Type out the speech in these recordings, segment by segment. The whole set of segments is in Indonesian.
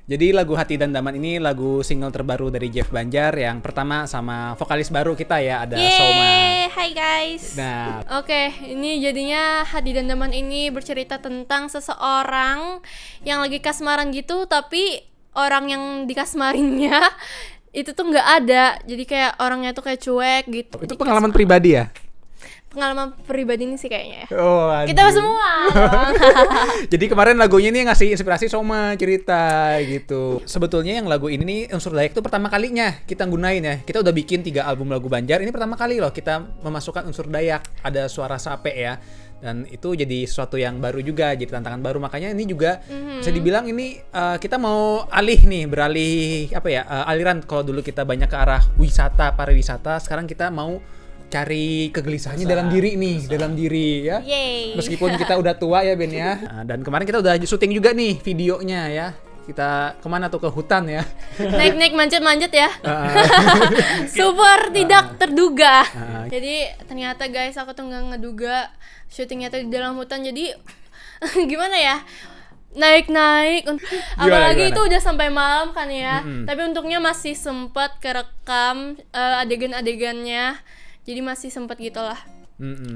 Jadi lagu Hati dan Daman ini lagu single terbaru dari Jeff Banjar yang pertama sama vokalis baru kita ya, ada Soma. Hai guys. Nah, Oke, ini jadinya Hati dan Daman ini bercerita tentang seseorang yang lagi kasmaran gitu, tapi orang yang dikasmarinnya itu tuh nggak ada. Jadi kayak orangnya tuh kayak cuek gitu. itu pengalaman pribadi ya? Pengalaman pribadi ini sih kayaknya ya. Oh, Kita semua. Jadi kemarin lagunya ini ngasih inspirasi Soma cerita gitu. Sebetulnya yang lagu ini nih unsur Dayak itu pertama kalinya kita gunain ya. Kita udah bikin 3 album lagu Banjar, ini pertama kali loh kita memasukkan unsur Dayak. Ada suara sape ya. Dan itu jadi sesuatu yang baru juga, jadi tantangan baru. Makanya ini juga bisa dibilang ini kita mau beralih apa ya, aliran. Kalau dulu kita banyak ke arah wisata, pariwisata, sekarang kita mau cari kegelisahannya dalam diri nih, dalam diri ya. Yeay. Meskipun kita udah tua ya Ben ya. Nah, dan kemarin kita udah syuting juga nih videonya ya. Kita kemana tuh, ke hutan ya. Naik-naik manjat-manjat ya. Super tidak terduga. Jadi ternyata guys, aku tuh nggak ngeduga syutingnya tuh di dalam hutan. Jadi gimana ya? Naik-naik. Apalagi itu udah sampai malam kan ya. Tapi untungnya masih sempat kerekam adegan-adegannya. Jadi masih sempat gitulah.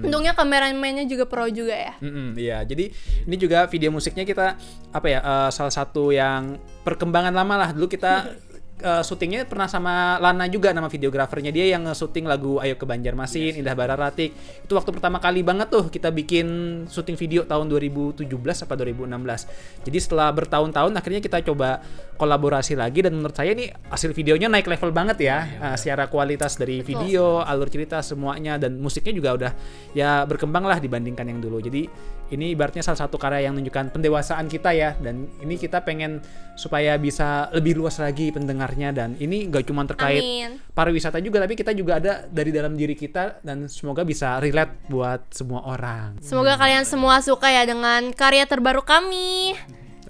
Untungnya kameramennya juga pro juga ya. Iya, jadi ini juga video musiknya kita apa ya, salah satu yang perkembangan lama lah. Dulu kita syutingnya pernah sama Lana juga, nama videografernya. Dia yang syuting lagu Ayo ke Banjarmasin, Indah Bararatik. Itu waktu pertama kali banget tuh kita bikin syuting video tahun 2017 apa 2016. Jadi setelah bertahun-tahun akhirnya kita coba kolaborasi lagi, dan menurut saya ini hasil videonya naik level banget ya. Secara kualitas dari video, alur cerita semuanya, dan musiknya juga udah ya berkembang lah dibandingkan yang dulu. Jadi ini ibaratnya salah satu karya yang menunjukkan pendewasaan kita ya, dan ini kita pengen supaya bisa lebih luas lagi pendengarnya, dan ini gak cuma terkait pariwisata juga, tapi kita juga ada dari dalam diri kita, dan semoga bisa relate buat semua orang. Semoga kalian semua suka ya dengan karya terbaru kami.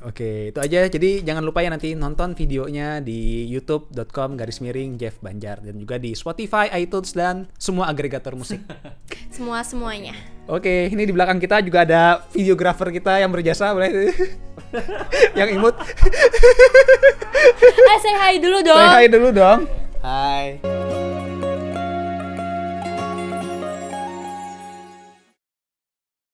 Oke, itu aja. Jadi jangan lupa ya nanti nonton videonya di youtube.com/Jeff Banjar, dan juga di Spotify, iTunes, dan semua agregator musik. Semuanya. Oke, ini di belakang kita juga ada videografer kita yang berjasa, boleh yang imut. Say hi dulu dong. Say hi dulu dong. Hai.